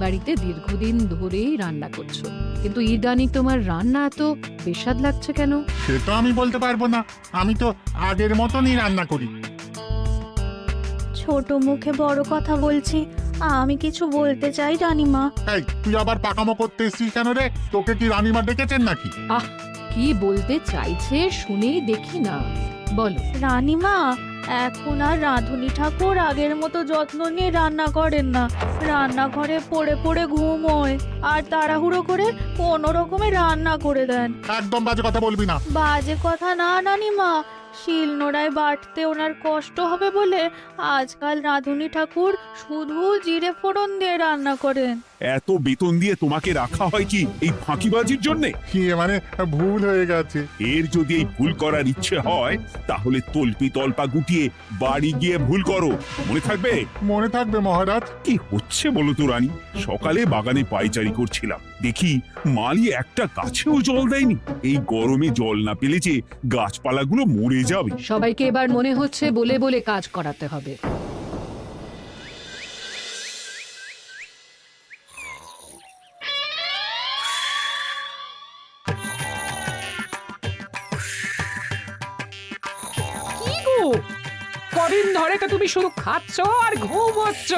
বাড়িতে দীর্ঘদিন ধরেই রান্না করছো, কিন্তু ইদানিং তোমার রান্না এত বেস্বাদ লাগছে কেন? সে তো আমি বলতে পারবো না, আমি তো আগের মতনই রান্না করি। ছোট মুখে বড় কথা বলছি, আমি কিছু বলতে চাই রানীমা। এই তুই আবার পাকামো করতে এসছিস কেন রে? তোকে কি রানীমা ডেকেছেন নাকি? আহ, কি বলতে চাইছে শুনেই দেখি না, বলো। রানীমা, এখন আর রাঁধুনি ঠাকুর আগের মতো যত্ন নিয়ে রান্না করেন না। রান্নাঘরে পড়ে পড়ে ঘুমোয় আর তাড়াহুড়ো করে কোনো রকমে রান্না করে দেন। একদম বাজে কথা বলবি না। বাজে কথা না রানীমা, শিলনোড়ায় বাটতে ওনার কষ্ট হবে বলে আজকাল রাঁধুনি ঠাকুর শুধু জিরে ফোড়ন দিয়ে রান্না করেন। এত বেতন দিয়ে তোমাকে রাখা হয় কি এই ফাঁকিবাজির জন্য? কি মানে ভুল হয়ে গেছে। এর যদি এই ভুল করার ইচ্ছে হয় তাহলে তল্পি তল্পা গুটিয়ে বাড়ি গিয়ে ভুল করো, মনে থাকবে? মনে থাকবে মহারাজ। কি হচ্ছে বলো তো রানী? সকালে বাগানে পায়চারি করছিলাম, দেখি মালি একটা গাছেও জল দেয়নি। এই গরমে জল না পেলে যে গাছপালাগুলো মরে যাবে। সবাইকে এবার মনে হচ্ছে বলে বলে কাজ করাতে হবে। কি গো, কদিন ধরে তো তুমি শুধু খাচ্ছ আর ঘুমোচ্ছ।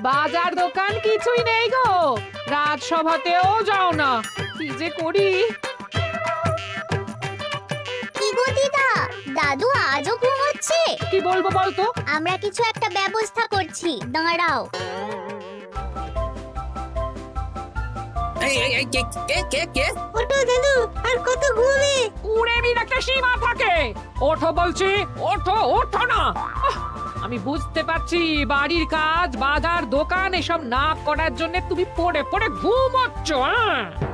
বাজার দোকান কিছুই নেই গো, রাজসভাতেও যাও না। কি যে করি। কি গো দিদা, দাদু আজও ঘুমোচ্ছে? কি বলবো বলতো? আমরা কিছু একটা ব্যবস্থা করছি, দাঁড়াও। ওঠো দাদু, আর কত ঘুমে? কুড়েমির একটা সীমা থাকে। ওঠো বলছি, ওঠো, ওঠো না। আহ, আমি বুঝতে পারছি বাড়ির কাজ, বাজার দোকান এসব না করার জন্য তুমি পড়ে পড়ে ঘুমোচ্ছ।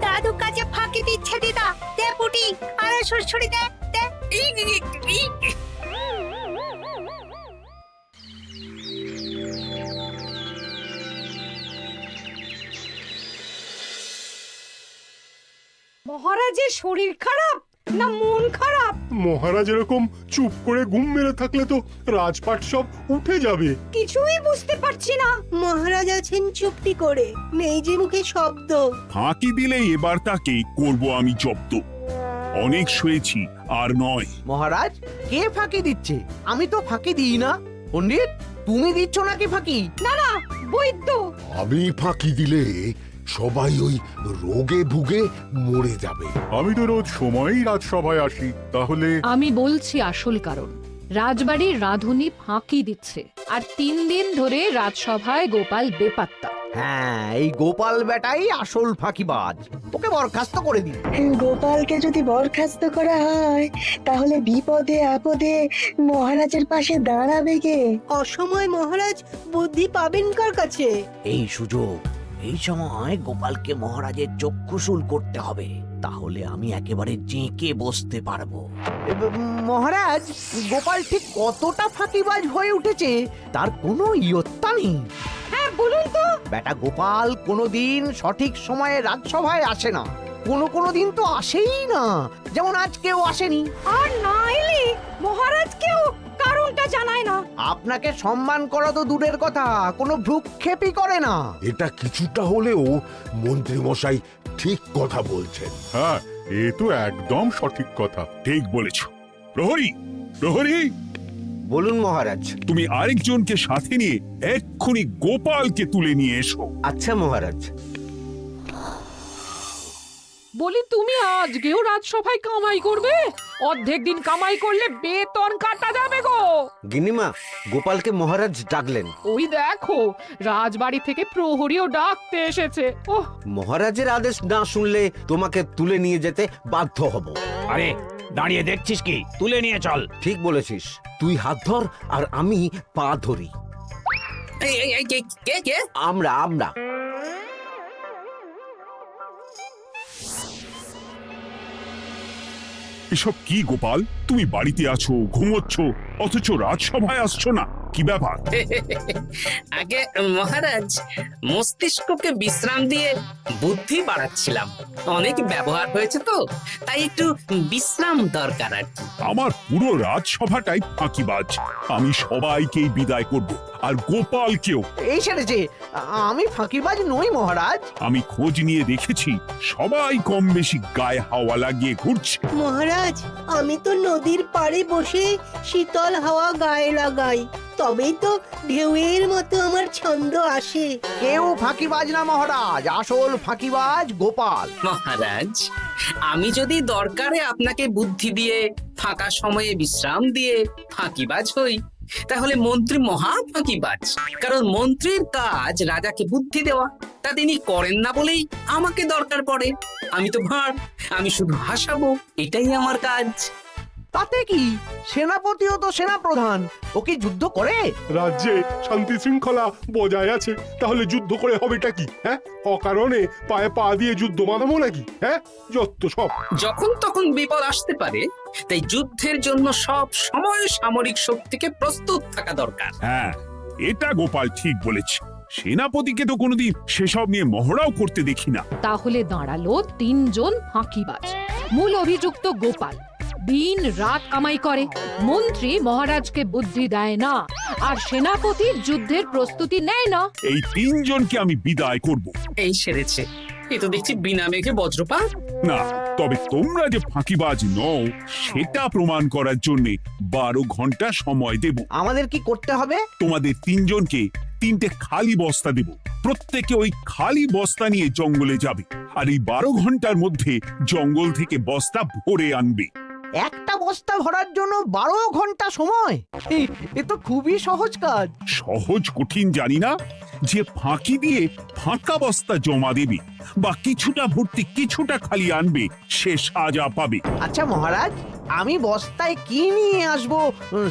দাদু কাজে ফাঁকি দিচ্ছে দিদা। দে পুটি, আর সরসরি দে দে। মহারাজের শরীর খারাপ না মন খারাপ? মহারাজ এরকম চুপ করে ঘুম মেরে থাকলে তো রাজপাট সব উঠে যাবে। কিছুই বুঝতে পারছি না। মহারাজ আছেন চুপটি করে, নেই যে মুখে শব্দ। ফাঁকি দিলে এবার তাকে করব আমি জব্দ। অনেক শুয়েছি, আর নয়। মহারাজ, কে ফাঁকি দিচ্ছে? আমি তো ফাঁকি দিই না। পণ্ডিত, তুমি দিচ্ছ নাকি ফাঁকি? না না, বৈদ্য। আমি ফাঁকি দিলে সবাই ওই রোগে ভুগে মরে যাবে। আমি তো রোজ সময়ই রাজসভায় আসি, তাহলে আমি বলছি আসল কারণ। রাজবাড়ির রাঁধুনি ফাঁকি দিচ্ছে, আর 3 দিন ধরে রাজসভায় গোপাল বেপাত্তা। হ্যাঁ, এই গোপাল বেটাই আসল ফাঁকিবাজ। ওকে বরখাস্ত করে দিই। গোপালকে যদি বরখাস্ত করা হয় তাহলে বিপদে আপদে মহারাজের পাশে দাঁড়াবে কে? অসময় মহারাজ বুদ্ধি পাবেন কার কাছে? এই সুযোগ, এই সময় গোপালকে মহারাজের চক্ষুশূল করতে হবে, তাহলে আমি একেবারে জেঁকে বসতে পারবো। মহারাজ, গোপাল ঠিক কতটা ফাঁকিবাজ হয়ে উঠেছে তার কোনো ইয়ত্তা নেই। হ্যাঁ বলুন তো। বেটা গোপাল কোনোদিন সঠিক সময়ে রাজসভায় আসে না, কোনো দিন তো আসেই না, যেমন আজকেও আসেনি। আর না এলে মহারাজকেও কারণটা জানায় না। আপনাকে সম্মান করা তো দূরের কথা, কোনো ভ্রুক্ষেপই করে না। এটা কিছুটা হলেও মন্ত্রী মশাই ঠিক কথা বলছেন। হ্যাঁ, এ তো একদম সঠিক কথা। ঠিক বলেছ। প্রহরী, প্রহরী, বলুন মহারাজ। তুমি আরেকজনকে সাথে নিয়ে এক্ষুনি গোপালকে তুলে নিয়ে এসো। আচ্ছা মহারাজ। বলি, তুমি আজকেও রাজসভায় কামাই করবে? অর্ধেক দিন কামাই করলে বেতন কাটা যাবে গো। গিন্নিমা, গোপালকে মহারাজ ডাকলেন। ওই দেখো, রাজবাড়ি থেকে প্রহরীও ডাকতে এসেছে। ওহ, মহারাজের আদেশ না শুনলে তোমাকে তুলে নিয়ে যেতে বাধ্য হব। আরে দাঁড়িয়ে দেখছিস কি? তুলে নিয়ে চল। ঠিক বলেছিস, তুই হাত ধর আর আমি পা ধরি। আমরা এসব কি গোপাল? তুমি বাড়িতে আছো, ঘুমোচ্ছ, অথচ রাজসভায় আসছো না, কি ব্যাপার? আগে মহারাজ, মস্তিষ্ককে বিশ্রাম দিয়ে বুদ্ধি বাড়াচ্ছিলাম। অনেক ব্যবহার হয়েছে তো, তাই একটু বিশ্রাম দরকার আর কি। আমার পুরো রাজসভাটাই ফাঁকিবাজ। আমি সবাইকেই বিদায় করব, আর গোপালকেও। এই সেরেছে, আমি ফাঁকিবাজ নই মহারাজ। আমি খোঁজ নিয়ে দেখেছি সবাই কম বেশি গায়ে হাওয়া লাগিয়ে ঘুরছে। মহারাজ, আমি তো নদীর পাড়ে বসে শীতল হাওয়া গায়ে লাগাই, তবেই তো ঢেউয়ের মতো আমার ছন্দ আসে। কেউ ফাঁকিবাজ না মহারাজ, আসল ফাঁকিবাজ গোপাল। মহারাজ, আমি যদি দরকারে আপনাকে বুদ্ধি দিয়ে ফাঁকা সময়ে বিশ্রাম দিয়ে ফাঁকিবাজ হই, তাহলে মন্ত্রী মহা ফাঁকিবাজ। কারণ মন্ত্রীর কাজ রাজাকে বুদ্ধি দেওয়া, তা তিনি করেন না বলেই আমাকে দরকার পড়ে। আমি তো ভাঁড়, আমি শুধু হাসাবো, এটাই আমার কাজ। তাতে কি, সেনাপতিও তো সেনাপ্রধান, ও কি যুদ্ধ করে? রাজ্যে শান্তি শৃঙ্খলা বজায় আছে, তাহলে যুদ্ধ করে হবেটা কি? হ্যাঁ, অকারণে পায়ে পা দিয়ে যুদ্ধ বাঁধাবো নাকি? হ্যাঁ, যত সব। যখন তখন বিপদ আসতে পারে, তাই যুদ্ধের জন্য সব সময় সামরিক শক্তিকে প্রস্তুত থাকা দরকার। হ্যাঁ, এটা গোপাল ঠিক বলেছে। সেনাপতিকে তো কোনোদিন সেসব নিয়ে মহড়াও করতে দেখি না। তাহলে দাঁড়ালো 3 জন ফাঁকিবাজ। মূল অভিযুক্ত গোপাল দিন রাত কামাই করে, মন্ত্রী মহারাজকে বুদ্ধি দেয় না, আর সেনাপতি যুদ্ধের প্রস্তুতি নেয় না। এই 3 জনকে আমি বিদায় করব। এই সেরেছে, এ তো দেখছি বিনা মেঘে বজ্রপাত। না, তবে তোমরা যে ফাঁকিবাজ নও সেটা প্রমাণ করার জন্য 12 ঘন্টা সময় দেব। আমাদের কি করতে হবে? তোমাদের 3 জনকে 3টে খালি বস্তা দেব। প্রত্যেকে ওই খালি বস্তা নিয়ে জঙ্গলে যাবে, আর এই 12 ঘন্টার মধ্যে জঙ্গল থেকে বস্তা ভরে আনবে। একটা বস্তা ভরার জন্য 12 ঘন্টা সময়? এ তো খুবই সহজ কাজ। সহজ কঠিন জানি না, যে ফাঁকি দিয়ে ফাঁকা বস্তা জমা দেবে বা কিছুটা ভর্তি কিছুটা খালি আনবে, সে সাজা পাবে। আচ্ছা মহারাজ, আমি বস্তায় কি নিয়ে আসবো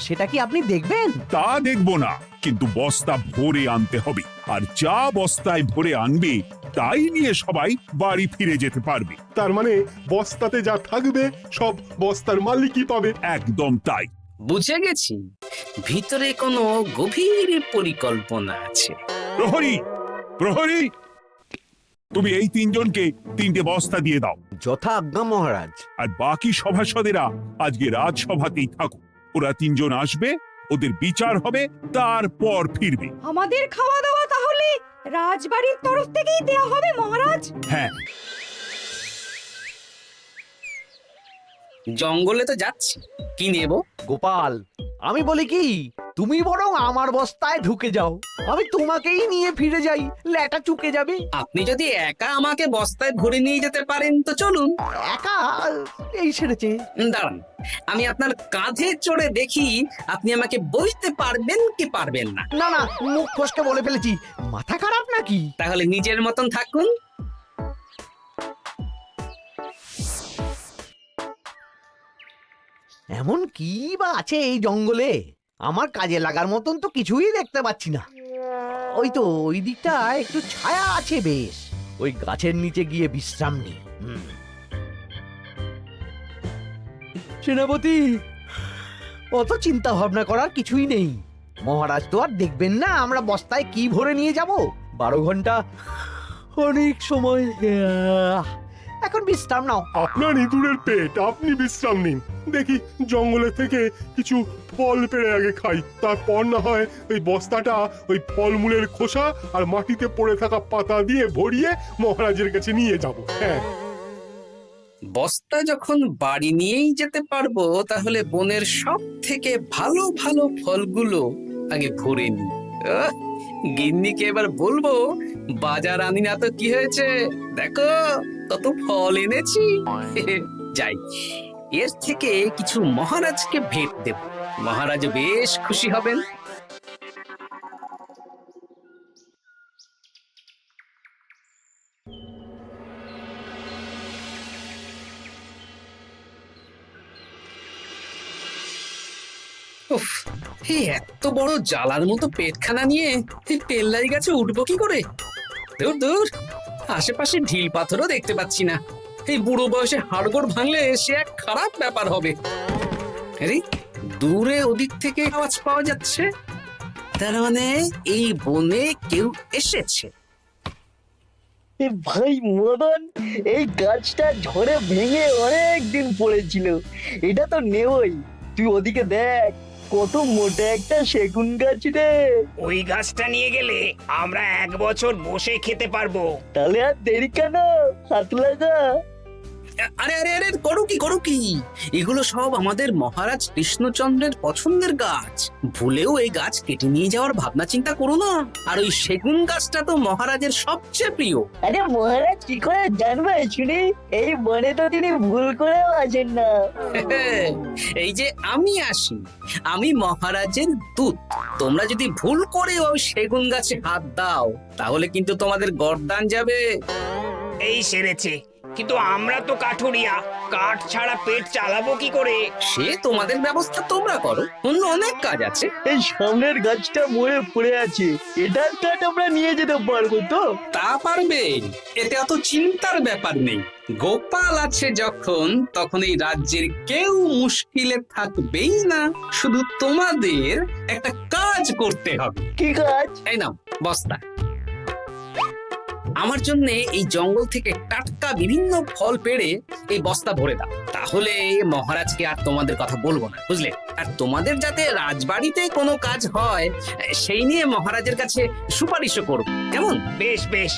সেটা কি আপনি দেখবেন? তা দেখবো না, কিন্তু বস্তা ভরে আনতে হবে। আর যা বস্তায় ভরে আনবে তাই নিয়ে সবাই বাড়ি ফিরে যেতে পারবে। তার মানে বস্তাতে যা থাকবে সব বস্তার মালিকই পাবে। একদম তাই। বুঝে গেছি, ভিতরে কোনো গভীর পরিকল্পনা আছে। প্রহরী, প্রহরী, তুমি এই 3 জনকে 3টে বস্তা দিয়ে দাও। যথা আজ্ঞা মহারাজ। আর বাকি সভাসদেরা আজকে রাজসভাতেই থাকুক। ওরা 3 জন আসবে, ওদের বিচার হবে, তারপর ফিরবে। আমাদের খাওয়া দাওয়া তাহলে রাজবাড়ির তরফ থেকেই দেয়া হবে মহারাজ? হ্যাঁ। জঙ্গলে তো যাচ্ছি, কি নেব? গোপাল, আমি বলি কি, তুমি বরং আমার বস্তায় ঢুকে যাও, আমি তোমাকেই নিয়ে ফিরে যাই, ল্যাটা চুকে যাবে। আপনি যদি একা আমাকে বস্তায় ভরে নিয়ে যেতে পারেন তো চলুন। একা? এই সেরেছে। দাঁড়ান, আমি আপনার কাঁধে চড়ে দেখি আপনি আমাকে বইতে পারবেন কি পারবেন না। না না, মুখ ফসকে বলে ফেলেছি, মাথা খারাপ নাকি? তাহলে নিজের মতন থাকুন। এমন কি বা আছে এই জঙ্গলে? আমার কাজে লাগার মতন তো কিছুই দেখতে পাচ্ছি না। ওই তো ওই দিকটা একটু ছায়া আছে বেশ, ওই গাছের নিচে গিয়ে বিশ্রাম নি। সেনাপতি, অত চিন্তা ভাবনা করার কিছুই নেই। মহারাজ তো আর দেখবেন না আমরা বস্তায় কি ভরে নিয়ে যাব। 12 ঘন্টা অনেক সময়। এখন বিশ্রাম নাও। আপনার ইঁদুরের পেট, আপনি বিশ্রাম নিন। দেখি জঙ্গলে থেকে কিছু ফল পেড়ে আগে খাই, তারপর না হয় ওই বস্তাটা ওই ফলমূলের খোসা আর মাটিতে পড়ে থাকা পাতা দিয়ে ভরিয়ে মহারাজের কাছে নিয়ে যাব। হ্যাঁ, বস্তা যখন বাড়ি নিয়েই যেতে পারবো, তাহলে বনের সব থেকে ভালো ভালো ফলগুলো আগে ভরে নি। গিন্নিকে এবার বলবো, বাজার আনি না তো কি হয়েছে, দেখো কত ফল এনেছি। যাই, এর থেকে কিছু মহারাজকে ভেট দেব, মহারাজ বেশ খুশি হবেন। উফ, এই এত বড় জ্বালার মতো পেটখানা নিয়ে এই পেল্লাই গাছে উঠবো কি করে? দূর দূর, আশেপাশে ঢিল পাথরও দেখতে পাচ্ছি না। এই বুড়ো বয়সে হাড়গোড় ভাঙলে সে এক খারাপ ব্যাপার হবে। আরে দূরে ওদিক থেকে আওয়াজ পাওয়া যাচ্ছে, তার মানে এই বনে কেউ এসেছে। ভাই মদন, এই গাছটা ঝড়ে ভেঙে অনেক দিন পড়েছিল, এটা তো নেবই। তুই ওদিকে দেখ, কত মোটা একটা সেগুন গাছ রে। ওই গাছটা নিয়ে গেলে আমরা 1 বছর বসে খেতে পারবো। তাহলে আর দেরি কেন, হাত লাগা। আরে আরে আরে করো কি এগুলো সব আমাদের মহারাজ কৃষ্ণচন্দ্রের পছন্দের গাছ। ভুলেও এই গাছ কেটে নিয়ে যাওয়ার ভাবনা চিন্তা করো না। আর ওই সেগুন গাছটা তো মহারাজের সবচেয়ে প্রিয়। আরে মহারাজ কি করে জানবে শুনি? এই বনে তো তিনি ভুল করেও আসেন না। এই যে আমি আসি, আমি মহারাজের দূত। তোমরা যদি ভুল করে ওই সেগুন গাছে হাত দাও তাহলে কিন্তু তোমাদের গর্দান যাবে। এই সেরেছে, কিন্তু আমরা তো কাঠুরিয়া, কাঠ ছাড়া পেট চালাবো কি করে? সে তোমাদের ব্যবস্থা তোমরা করো, অন্য অনেক কাজ আছে। এই সামনের গাছটা মরে পড়ে আছে, এটার কাঠ আমরা নিয়ে যেতে পারবো তো? তা পারবে, এতে অত চিন্তার ব্যাপার নেই। গোপাল আছে যখন, তখন এই রাজ্যের কেউ মুশকিলে থাকবেই না। শুধু তোমাদের একটা কাজ করতে হবে। কি কাজ? এই নাও বস্তা। আমার জন্য এই জঙ্গল থেকে টাটকা বিভিন্ন ফল পেড়ে এই বস্তা ভরে দাও, তাহলে মহারাজকে আর তোমাদের কথা বলবো না, বুঝলে? আর তোমাদের যাতে রাজবাড়িতে কোনো কাজ হয় সেই নিয়ে মহারাজের কাছে সুপারিশও করো, কেমন? বেশ বেশ,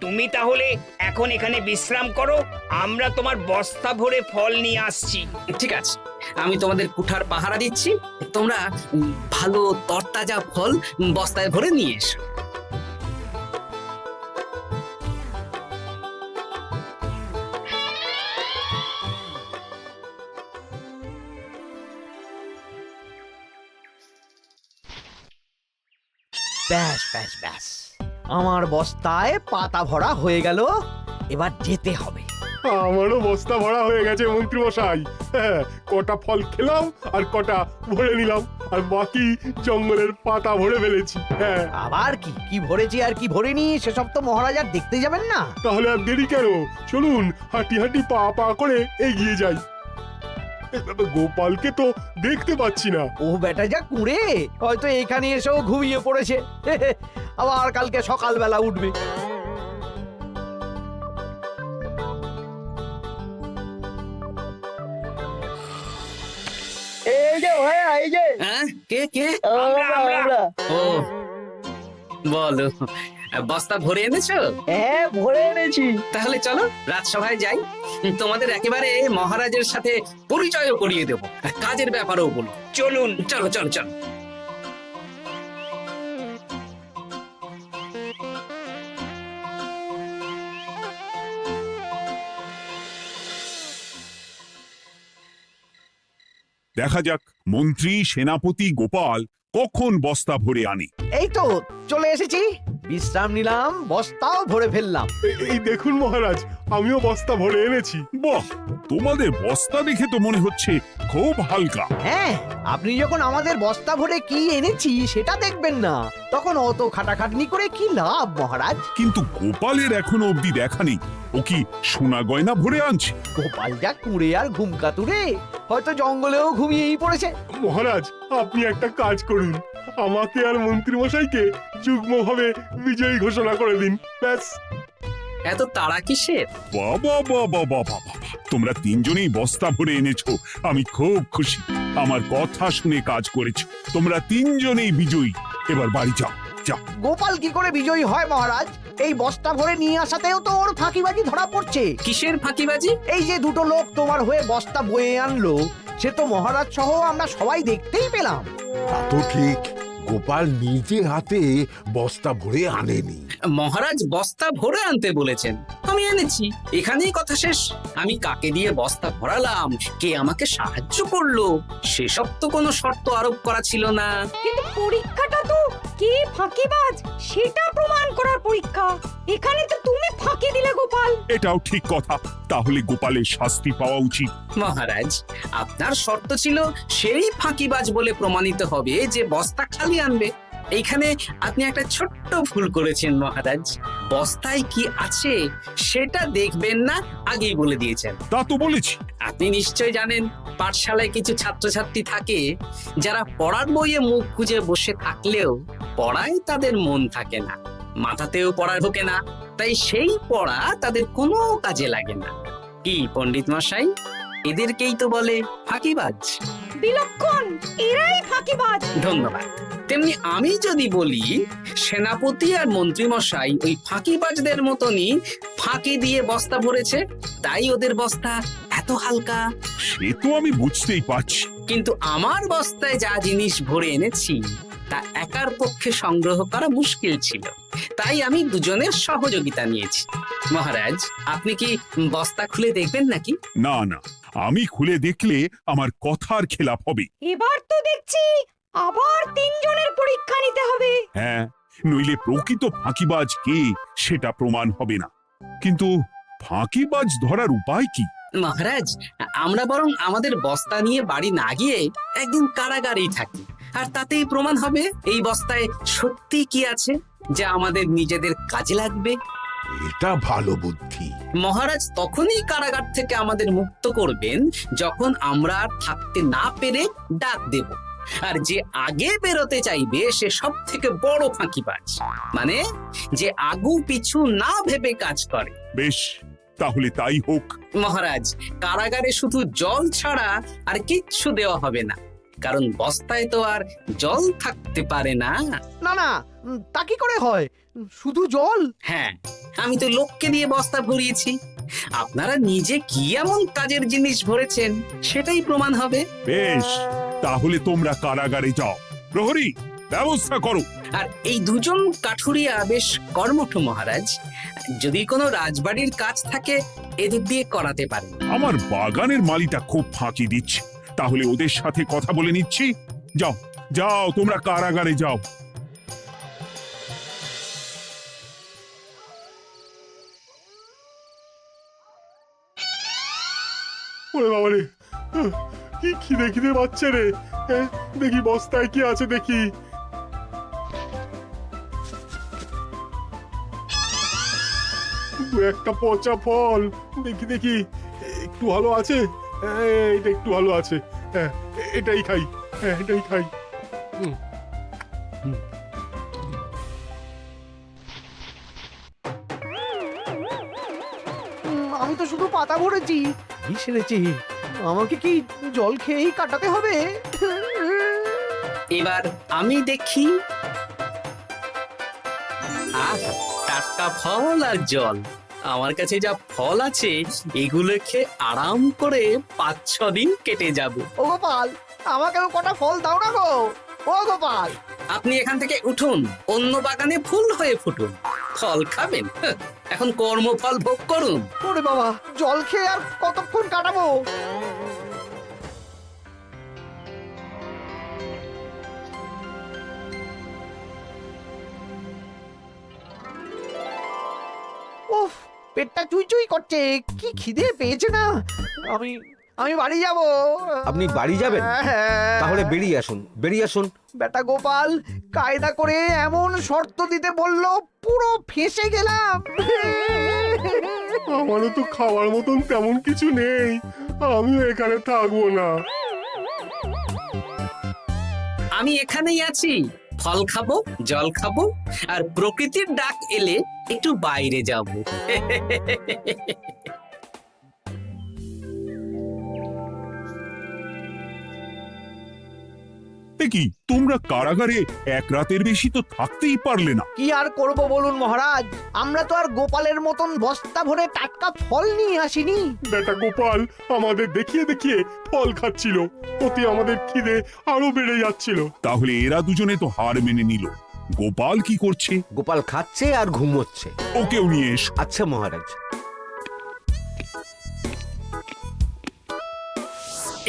তুমি তাহলে এখন এখানে বিশ্রাম করো, আমরা তোমার বস্তা ভরে ফল নিয়ে আসছি। ঠিক আছে, আমি তোমাদের কুঠার পাহারা দিচ্ছি, তোমরা ভালো তরতাজা ফল বস্তায় ভরে নিয়ে এসো। ব্যাস ব্যাস ব্যাস, আমার বস্তায় পাতা ভরা হয়ে গেল, এবার যেতে হবে। আমারও বস্তা ভরা হয়ে গেছে মন্ত্রী মশাই। হ্যাঁ, কটা ফল খেলাম আর কটা ভরে নিলাম, আর বাকি জঙ্গলের পাতা ভরে ফেলেছি। হ্যাঁ, আবার কি কি ভরেছি আর কি ভরিনি সেসব তো মহারাজ আর দেখতে যাবেন না। তাহলে আর দেরি কেন, চলুন হাঁটি হাঁটি পা পা করে এগিয়ে যাই। গোপালকে তো দেখতে পাচ্ছি না। ও বেটা যা কুঁড়ে, হয়তো এখানে এসেও ঘুমিয়ে পড়েছে। আবার কালকে সকালবেলা উঠবে। এই যে ভাইয়া, এই যে। হ্যাঁ, কে কে? আমরা। ও বলো, বস্তা ভরে এনেছো? হ্যাঁ, ভরে এনেছি। তাহলে চলো রাজসভায় যাই, তোমাদের একেবারে মহারাজের সাথে পরিচয়ও করিয়ে দেবো, আর কাজের ব্যাপারেও বলবো। চলুন। চলো চলো চলো। দেখা যাক মন্ত্রী সেনাপতি গোপাল কখন বস্তা ভরে আনে। এই তো চলে এসেছি, বিশ্রাম নিলাম, বস্তাও ভরে ফেললাম। এই দেখুন মহারাজ, আমিও বস্তা ভরে এনেছি। বাহ, তোমাদের বস্তা দেখে তো মনে হচ্ছে খুব হালকা। হ্যাঁ, আপনি যখন আমাদের বস্তা ভরে কি এনেছি সেটা দেখবেন না, তখন অত খাটাখাটনি করে কি লাভ মহারাজ? কিন্তু গোপালের এখনো অবধি দেখা নেই, ও কি সোনা গয়না ভরে আনছে? গোপাল যা কুঁড়ে আর ঘুমকাতুরে, হয়তো জঙ্গলেও ঘুমিয়েই পড়েছে। মহারাজ, আপনি একটা কাজ করুন, আমাকে আর মন্ত্রী মশাইকে যুগ্মভাবে বিজয়ী ঘোষণা করে দিন, ব্যাস। এত তাড়া কিসের? বাবা বাবা বাবা বাবা, তোমরা তিনজনেই বস্তা ভরে এনেছো, আমি খুব খুশি। আমার কথা শুনে কাজ করেছো, তোমরা তিনজনেই বিজয়ী। এবার বাড়ি যাও যাও। গোপাল কি করে বিজয়ী হয় মহারাজ? এই বস্তা ভরে নিয়ে আসাতেও তো ওর ফাঁকিবাজি ধরা পড়ছে। কিসের ফাঁকিবাজি? এই যে দুটো লোক তোমার হয়ে বস্তা বয়ে আনলো, সে তো মহারাজ সহ আমরা সবাই দেখতেই পেলাম। তা তো ঠিক, গোপাল নিজে হাতে বস্তা ভরে আনেনি। মহারাজ বস্তা ভরে আনতে বলেছেন, আমি এনেছি, এখানেই কথা শেষ। আমি কাকে দিয়ে বস্তা ভরালাম, কে আমাকে সাহায্য করলো, সেসব তো কোনো শর্ত আরোপ করা ছিল না। কিন্তু পরীক্ষাটা তো কে ফাঁকিবাজ সেটা প্রমাণ করার পরীক্ষা। এখানে তো তুমি ফাঁকি দিলে গোপাল। এটাও ঠিক কথা, তাহলে গোপালের শাস্তি পাওয়া উচিত। মহারাজ, আপনার শর্ত ছিল সেই ফাঁকিবাজ বলে প্রমাণিত হবে যে বস্তা খালি আনবে। এইখানে আপনি একটা ছোট্ট ভুল করেছেন মহারাজ, বস্তায় কি আছে সেটা দেখবেন না আগেই বলে দিয়েছেন। তা তো বলেছি। আপনি নিশ্চয় জানেন, পাঠশালায় কিছু ছাত্রছাত্রী থাকে যারা পড়ার বইয়ে মুখ গুজে বসে থাকলেও পড়ায় তাদের মন থাকে না, মাথাতেও পড়া ঢোকে না, তাই সেই পড়া তাদের কোনো কাজে লাগে না। কি পণ্ডিত মশাই, এদেরকেই তো বলে ফাঁকিবাজ। বিলক্ষণ, এরাই ফাঁকিবাজ। ধন্যবাদ। তেমনি আমি যদি বলি সেনাপতি আর মন্ত্রীমশাই ওই ফাঁকিবাজদের মতনই ফাঁকি দিয়ে বস্তা ভরেছে, তাই ওদের বস্তা এত হালকা। সে তো আমি বুঝতেই পারছি। কিন্তু আমার বস্তায় যা জিনিস ভরে এনেছি তা একার পক্ষে সংগ্রহ করা মুশকিল ছিল, তাই আমি দুজনের সহযোগিতা নিয়েছি। মহারাজ, আপনি কি বস্তা খুলে দেখবেন নাকি? না না, আমি খুলে দেখলে আমার কথার খেলাপ হবে। এবার তো দেখছি আবার তিনজনের পরীক্ষা নিতে হবে। হ্যাঁ, নইলে প্রকৃত ফাঁকিবাজ কে সেটা প্রমাণ হবে না। কিন্তু ফাঁকিবাজ ধরার উপায় কি? মহারাজ, আমরা বরং আমাদের বস্তা নিয়ে বাড়ি না গিয়ে একদিন কারাগারেই থাকি, আর তাতেই প্রমাণ হবে এই বস্তায় সত্যি কি আছে যা আমাদের নিজেদের কাজে লাগবে। এটা ভালো বুদ্ধি। মহারাজ তখনই কারাগার থেকে আমাদের মুক্ত করবেন যখন আমরা আর থাকতে না পেরে ডাক দেব, আর যে আগে বেরোতে চাইবে সে সব থেকে বড় ফাঁকিবাজ, মানে যে আগু পিছু না ভেবে কাজ করে। বেশ, তাহলে তাই হোক। মহারাজ, কারাগারে শুধু জল ছাড়া আর কিচ্ছু দেওয়া হবে না, কারণ বস্তায় তো আর জল থাকতে পারে না। না না, তা কি করে হয়? শুধু জল? হ্যাঁ, আমি তো লোককে দিয়ে বস্তা ভরিয়েছি। আপনারা নিজে কি এমন কাজের জিনিস ভরেছেন সেটাই প্রমাণ হবে। বেশ, তাহলে তোমরা কারাগারে যাও। প্রহরী, ব্যবস্থা করো। আর এই দুজন কাঠুরিয়া বেশ কর্মঠ মহারাজ, যদি কোনো রাজবাড়ির কাজ থাকে এদের দিয়ে করাতে পারে। আমার বাগানের মালিটা খুব ফাঁকি দিচ্ছে, তাহলে ওদের সাথে কথা বলে নিচ্ছি। যাও যাও, তোমরা কারাগারে যাও। ওরে বাবা রে, কি খিদে খিদে পাচ্ছে রে। দেখি বস্তায় কি আছে দেখি। দু একটা পচা ফল, দেখি দেখি একটু ভালো আছে। এটা একটু ভালো আছে, এটাই খাই। এটাই খাই। আমি তো শুধু পাতা ভরেছি। কি সেরেছি? আমাকে কি জল খেয়েই কাটাতে হবে? এবার আমি দেখি। আহ, টাটকা ফল আর জল। আমার কাছে যা ফল আছে এগুলো খেয়ে আরাম করে 5-6 দিন কেটে যাবে। ও গোপাল, আমাকেও কটা ফল দাও না গো। ও গোপাল, আপনি এখান থেকে উঠুন, অন্য বাগানে ফুল হয়ে ফুটুন। ফল খাবেন? এখন কর্মফল ভোগ করুন। ওরে বাবা, জল খেয়ে আর কতক্ষণ কাটাবো? উফ, পেটটা চুই করছে। কি খিদে পেয়েছে না। আমি আমি বাড়ি যাব। আপনি বাড়ি যাবেন? তাহলে বেরিয়ে আসুন, বেরিয়ে আসুন। বেটা গোপাল কায়দা করে এমন শর্ত দিতে বললো, পুরো ফেঁসে গেলাম। আমারও তো খাওয়ার মতন তেমন কিছু নেই, আমিও এখানে থাকবো না। আমি এখানেই আছি, ফল খাবো, জল খাবো, আর প্রকৃতির ডাক এলে একটু বাইরে যাব। কি তোমরা কারাগারে এক রাতের বেশি তো থাকতেই পারলে না? কি আর করব বলুন মহারাজ, আমরা তো আর গোপালের মতন বস্তা ভরে টাটকা ফল নিয়ে আসিনি। বেটা গোপাল আমাদের দেখিয়ে দেখিয়ে ফল খাচ্ছিল, অতি আমাদের খিদে আরো বেড়ে যাচ্ছিল। তাহলে এরা দুজনে তো হার মেনে নিল। গোপাল কি করছে? গোপাল খাচ্ছে আর ঘুমোচ্ছে। ওকেও নিয়ে এসো। আচ্ছা মহারাজ।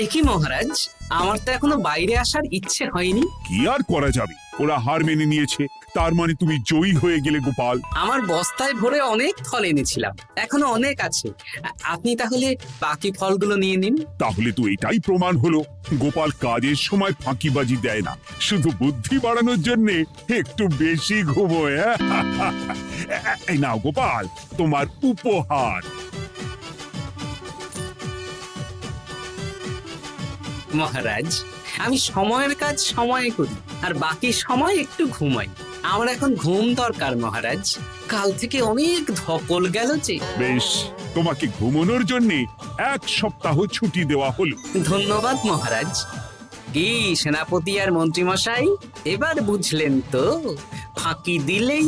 একই মহারাজ, আমার তো এখনো বাইরে আসার ইচ্ছে হয়নি। কি আর করা যাবে, ওরা হার মেনে নিয়েছে, তার মানে তুমি জয়ী হয়ে গেলে গোপাল। আমার বস্তায় ভরে অনেক ফল এনেছিলাম, এখনো অনেক আছে। আপনি তাহলে বাকি ফলগুলো নিয়ে নিন। তাহলে তো এটাই প্রমাণ হলো গোপাল কাজের সময় ফাঁকিবাজি দেয় না, শুধু বুদ্ধি বাড়ানোর জন্য একটু বেশি ঘুমোয়। এই নাও গোপাল, তোমার উপহার। মহারাজ, আমি সময়ের কাজ সময়ে করি আর বাকি সময় একটু ঘুমাই। আমার এখন ঘুম দরকার মহারাজ। কাল থেকে অনেক ধকল গেল যে। বেশ, তোমাকে ঘুমানোর জন্য 1 সপ্তাহ ছুটি দেওয়া হলো। ধন্যবাদ মহারাজ। কি সেনাপতি আর মন্ত্রী মশাই, এবার বুঝলেন তো ফাঁকি দিলেই